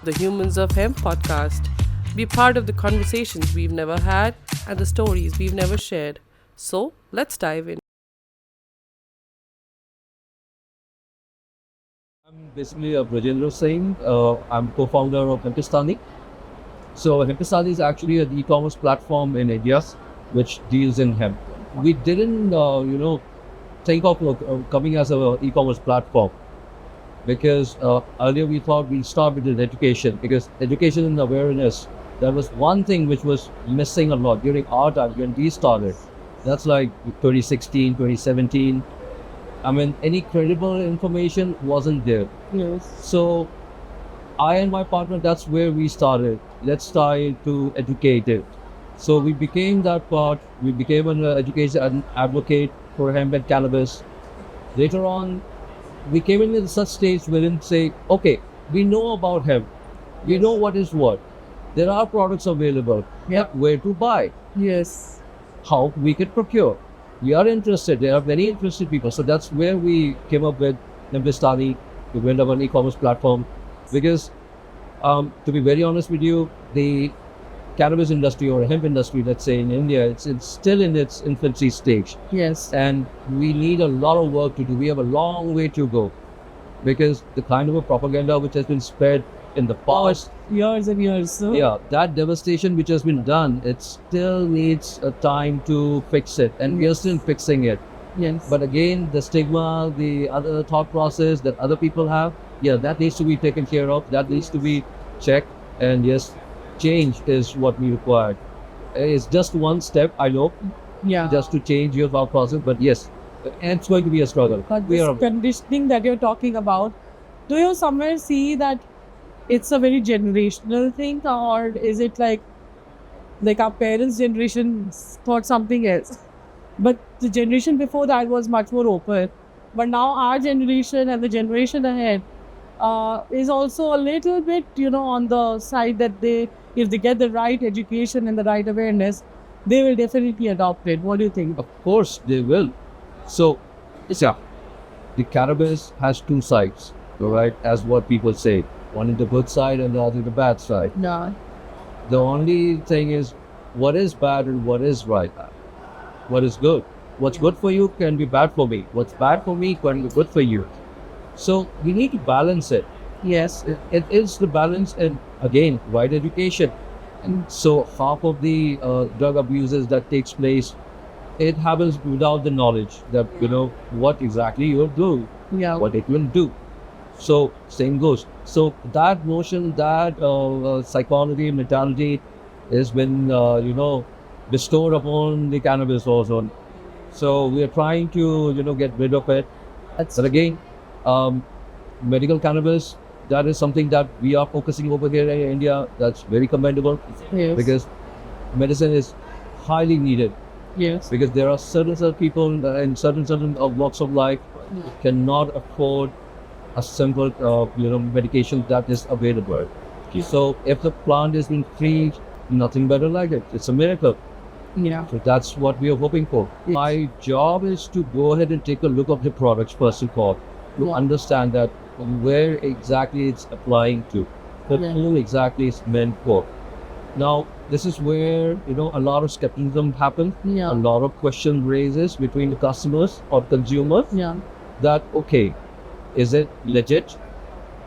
the Humans of Hemp podcast. Be part of the conversations we've never had and the stories we've never shared. So, let's dive in. I'm basically a Brojendro Singh. I'm co-founder of Hempistani. So Hempistani is actually an e-commerce platform in India which deals in hemp. We didn't, think of coming as an e-commerce platform because earlier we thought we'd start with education, because education and awareness, that was one thing which was missing a lot during our time when we started. That's like 2016, 2017. I mean, any credible information wasn't there. Yes. So I and my partner, that's where we started. Let's try to educate it. So we became that part. We became an education advocate for hemp and cannabis. Later on, we came in such stage wherein say, okay, we know about hemp. We know what is what. There are products available. Yep. Where to buy. Yes. How we can procure. We are interested. There are very interested people. So that's where we came up with Hempistani. We went up an e-commerce platform because, to be very honest with you, the cannabis industry or hemp industry, let's say in India, it's still in its infancy stage. Yes. And we need a lot of work to do. We have a long way to go because the kind of a propaganda which has been spread in the past, Years and years. So. yeah, that devastation which has been done, it still needs a time to fix it, and we are still fixing it. Yes. But again, the stigma, the other thought process that other people have, yeah, that needs to be taken care of. That needs to be checked, and yes, change is what we require. It's just one step, I know, Yeah. just to change your thought process. But yes, and it's going to be a struggle. But We this are conditioning that you're talking about, do you somewhere see that it's a very generational thing, or is it like our parents' generation thought something else, but the generation before that was much more open, but now our generation and the generation ahead is also a little bit, on the side that if they get the right education and the right awareness, they will definitely adopt it. What do you think? Of course, they will. So, yeah, the cannabis has two sides, right? As what people say, one is the good side and the other the bad side. Yeah. The only thing is, what is bad and what is right? What is good? What's good for you can be bad for me. What's bad for me can be good for you. So we need to balance it. Yes. It is the balance, and again, right education. And so half of the drug abuses that takes place, it happens without the knowledge that what exactly you'll do, Yeah. what it will do. So same goes. So that notion, that psychology, mentality, is been bestowed upon the cannabis also. So we are trying to get rid of it. But again, medical cannabis, that is something that we are focusing over here in India. That's very commendable. Yes. Because medicine is highly needed. Yes. Because there are certain people in certain walks of life cannot afford a simple medication that is available. So if the plant is being free, nothing better like it. It's a miracle. Yeah. So that's what we are hoping for. Yes. My job is to go ahead and take a look at the products first of all, to understand that where exactly it's applying to, who exactly it's meant for. Now, this is where a lot of skepticism happens. Yeah. A lot of question raises between the customers or consumers. Yeah. That okay, is it legit?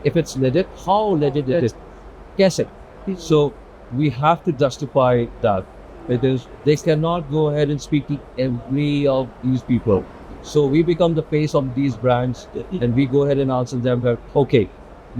If it's legit, how legit it is? Guess it. So we have to justify that, because they cannot go ahead and speak to every of these people. So we become the face of these brands, and we go ahead and answer them that okay,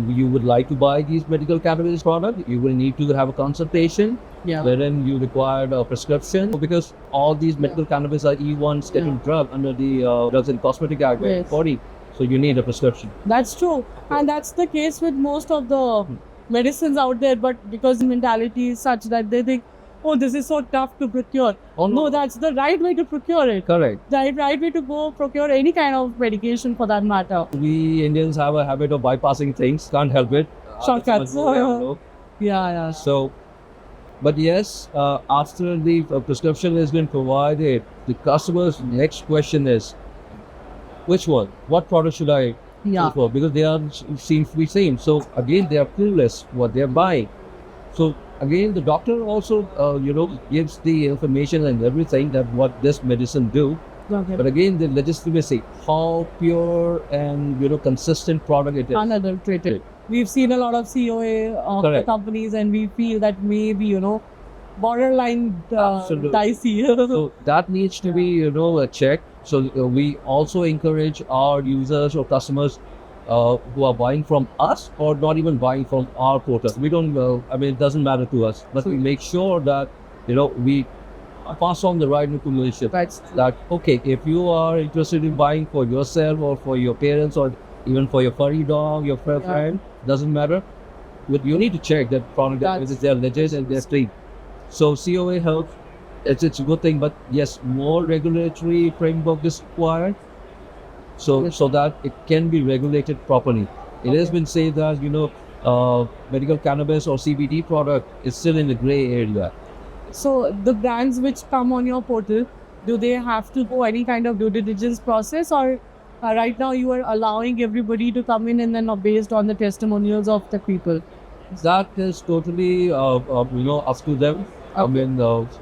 you would like to buy these medical cannabis product, you will need to have a consultation, Yeah. wherein you require a prescription, because all these medical cannabis are E1 scheduled drug under the Drugs and Cosmetic Act Yes. 40. So you need a prescription. That's true. And that's the case with most of the medicines out there, but because the mentality is such that they think, oh, this is so tough to procure. Oh, no. No, that's the right way to procure it. Correct. The right way to go procure any kind of medication for that matter. We Indians have a habit of bypassing things. Can't help it. Shortcuts. That's what we have to know. Yeah. So, but yes, after the prescription has been provided, the customer's next question is, which one? What product should I Yeah. so forth, because they are seems to be same. So again, they are clueless what they are buying. So again, the doctor also, gives the information and everything that what this medicine do. Okay. But again, the legitimacy, how pure and consistent product it is. Unadulterated. We've seen a lot of COA of the Correct. companies, and we feel that maybe borderline Absolutely. dicey. So that needs to be a check. So we also encourage our users or customers who are buying from us or not even buying from our portal. We don't. It doesn't matter to us, but we make sure that we pass on the right information. That's That okay, if you are interested in buying for yourself or for your parents or even for your furry dog, your friend, doesn't matter. But you need to check that product that is they're legit and they're clean. So COA helps. It's a good thing, but yes, more regulatory framework is required. So that it can be regulated properly. It has been said that medical cannabis or CBD product is still in the gray area. So the brands which come on your portal, do they have to go any kind of due diligence process, or right now you are allowing everybody to come in and then based on the testimonials of the people? That is totally up to them.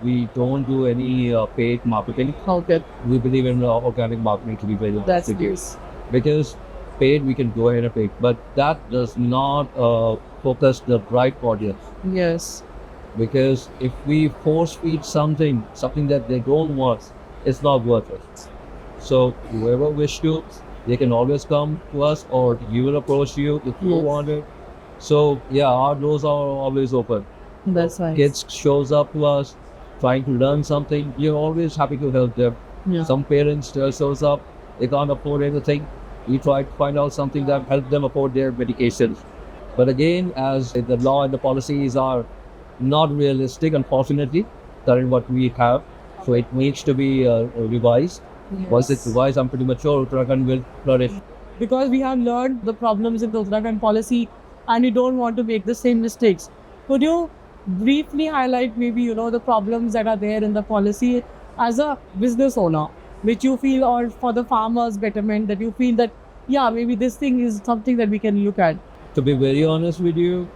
We don't do any paid marketing. Okay. We believe in organic marketing to be very That's honest with you. nice. Because paid we can go ahead and pay, but that does not focus the right audience. Yes. Because if we force feed something that they don't want, it's not worth it. So whoever wish to, they can always come to us, or we will approach you if you want it. So yeah, our doors are always open. That's nice. Kids shows up to us trying to learn something, we're always happy to help them. Yeah. Some parents shows up, they can't afford anything. We try to find out something that help them afford their medications. But again, as the law and the policies are not realistic, unfortunately, current what we have, so it needs to be revised. Yes. Once it's revised, I'm pretty much sure Uttarakhand will flourish. Because we have learned the problems in the Uttarakhand policy and we don't want to make the same mistakes. Could you briefly highlight maybe the problems that are there in the policy as a business owner, which you feel, or for the farmers' betterment, that you feel that maybe this thing is something that we can look at? To be very honest with you,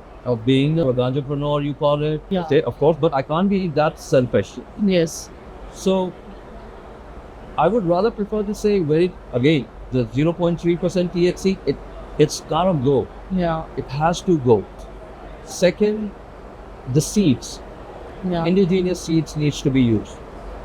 being an entrepreneur, you call it, of course, but I can't be that selfish. Yes. So I would rather prefer to say the 0.3% THC, it's gotta go. Yeah. It has to go. Second, the seeds. Yeah. Indigenous seeds needs to be used.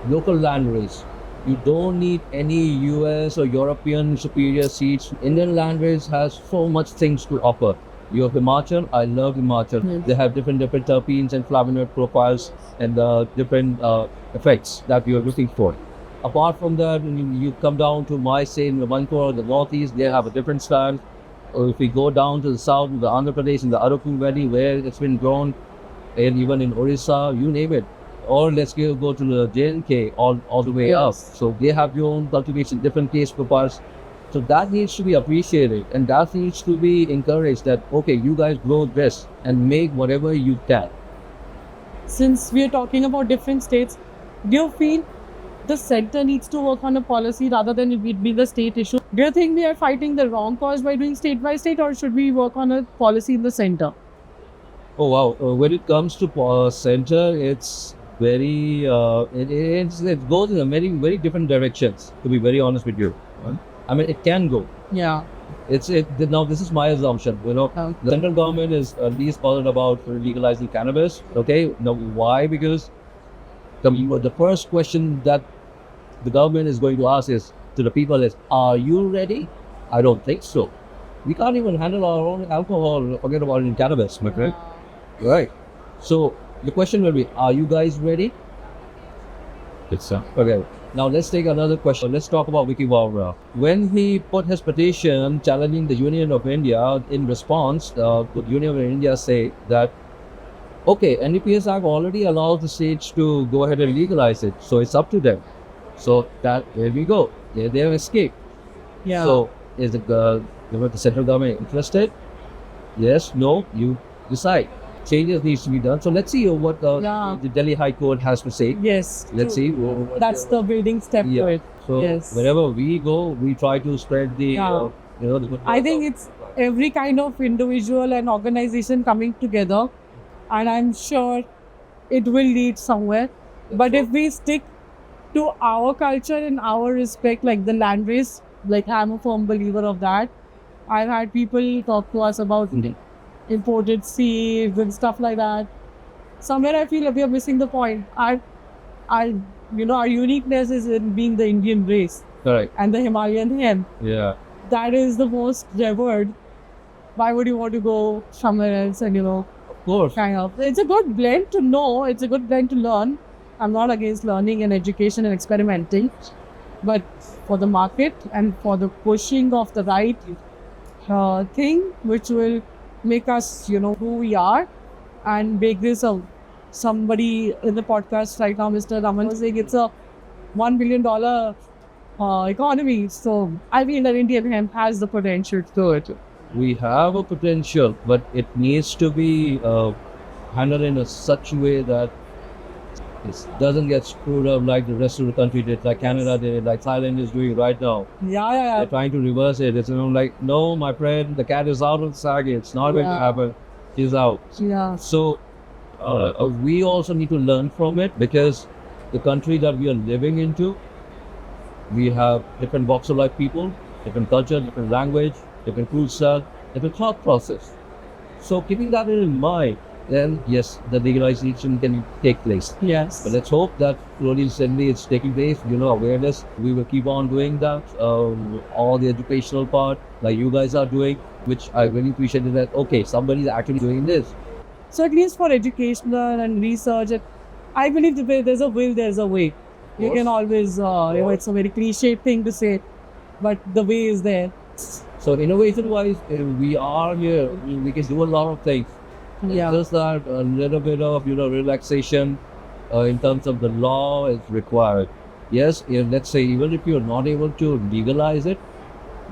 Local landrace. You don't need any US or European superior seeds. Indian landrace has so much things to offer. You have Himachal, I love Himachal. Yes. They have different terpenes and flavonoid profiles and different effects that you are looking for. Apart from that, when you come down to my state in Manipur or the northeast, they have a different style. Or if we go down to the south, the Andhra Pradesh, in the Araku Valley, where it's been grown, and even in Orissa, you name it. Or let's go to the J&K all the way up. So they have their own cultivation, different taste profiles. So that needs to be appreciated, and that needs to be encouraged that, okay, you guys grow this and make whatever you can. Since we are talking about different states, do you feel the center needs to work on a policy rather than it be the state issue? Do you think we are fighting the wrong cause by doing state by state, or should we work on a policy in the center? Oh wow! When it comes to center, it's very it goes in a very different directions. To be very honest with you, it can go. Yeah. Now this is my assumption. The central government is at least bothered about legalizing cannabis. Okay, now why? Because the first question that the government is going to ask is to the people is, are you ready? I don't think so. We can't even handle our own alcohol. Forget about it in cannabis, my friend. Right. So the question will be, are you guys ready? Yes, sir. Okay. Now let's take another question. Let's talk about Vicky Walra. When he put his petition challenging the Union of India, in response, the Union of India say that, okay, NDPS Act already allows the states to go ahead and legalize it, so it's up to them. So there we go. They have escaped. Yeah. So is the central government interested? Yes, no, you decide. Changes needs to be done. So let's see what the Delhi High Court has to say. Yes. Let's see. That's the building step to it. So Yes. wherever we go, we try to spread the I think it's every kind of individual and organization coming together, and I'm sure it will lead somewhere. But if we stick to our culture and our respect, like the land race, like I'm a firm believer of that. I've had people talk to us about imported seeds and stuff like that. Somewhere I feel we are missing the point. Our uniqueness is in being the Indian race Correct. and the Himalayan hemp. Yeah. That is the most revered. Why would you want to go somewhere else and Of course. kind of? It's a good blend to know. It's a good blend to learn. I'm not against learning and education and experimenting, but for the market and for the pushing of the right thing, which will make us, who we are, and make this a somebody in the podcast right now, Mr. Raman was saying it's a $1 billion economy. So I feel that Indian hemp has the potential to do it. We have a potential, but it needs to be handled in such a way that it doesn't get screwed up like the rest of the country did, like Canada did, like Thailand is doing right now. Yeah. They're trying to reverse it. It's like, no, my friend, the cat is out of the sack. It's not going to happen. He's out. Yeah. So we also need to learn from it, because the country that we are living into, we have different walks of life people, different culture, different language, different food style, different thought process. So keeping that in mind, then yes, the legalization can take place. Yes. But let's hope that slowly and steadily it's taking place. Awareness. We will keep on doing that. All the educational part, like you guys are doing, which I really appreciated that. Okay, somebody's actually doing this. So at least for educational and research, I believe there's a will, there's a way. You can always, it's a very cliche thing to say, but the way is there. So innovation-wise, we are here. We can do a lot of things. Yeah. Just that a little bit of relaxation in terms of the law is required. Yes, let's say even if you're not able to legalize it,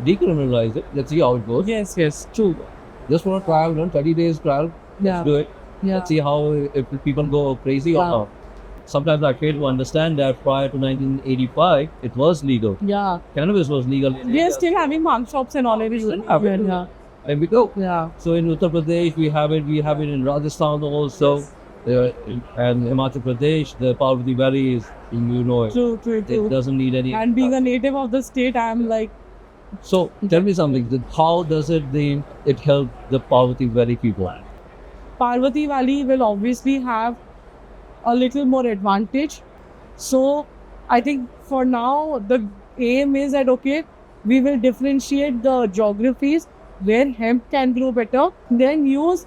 decriminalize it. Let's see how it goes. Yes, true. Just for a trial run, 30 days trial. Yeah. Let's do it. Yeah. Let's see how if people go crazy or not. Sometimes I fail to understand that prior to 1985, it was legal. Yeah. Cannabis was legal. We are still having monk shops and all of it. Yeah. And we go. Yeah. So in Uttar Pradesh, we have it in Rajasthan also. And Himachal Pradesh, the Parvati Valley is, it. True. It doesn't need any. And being a native of the state, I'm like. So tell me something. How does it help the Parvati Valley people? Parvati Valley will obviously have a little more advantage. So I think for now, the aim is that, okay, we will differentiate the geographies where hemp can grow better, then use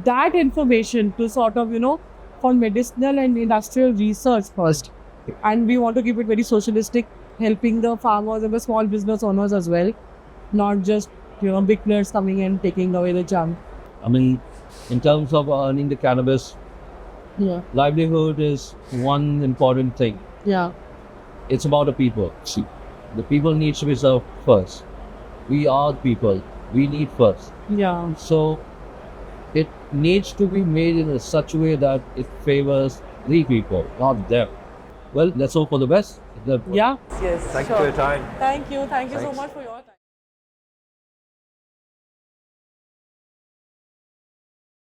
that information to sort of, for medicinal and industrial research first. And we want to keep it very socialistic, helping the farmers and the small business owners as well, not just, big players coming and taking away the junk. I mean, in terms of earning the cannabis, livelihood is one important thing. Yeah. It's about the people. The people need to be served first. We are the people. We need first. Yeah. So it needs to be made in such a way that it favors the people, not them. Well, let's hope for the best. Yeah. Thank you for your time. Thank you so Thanks. much for your time.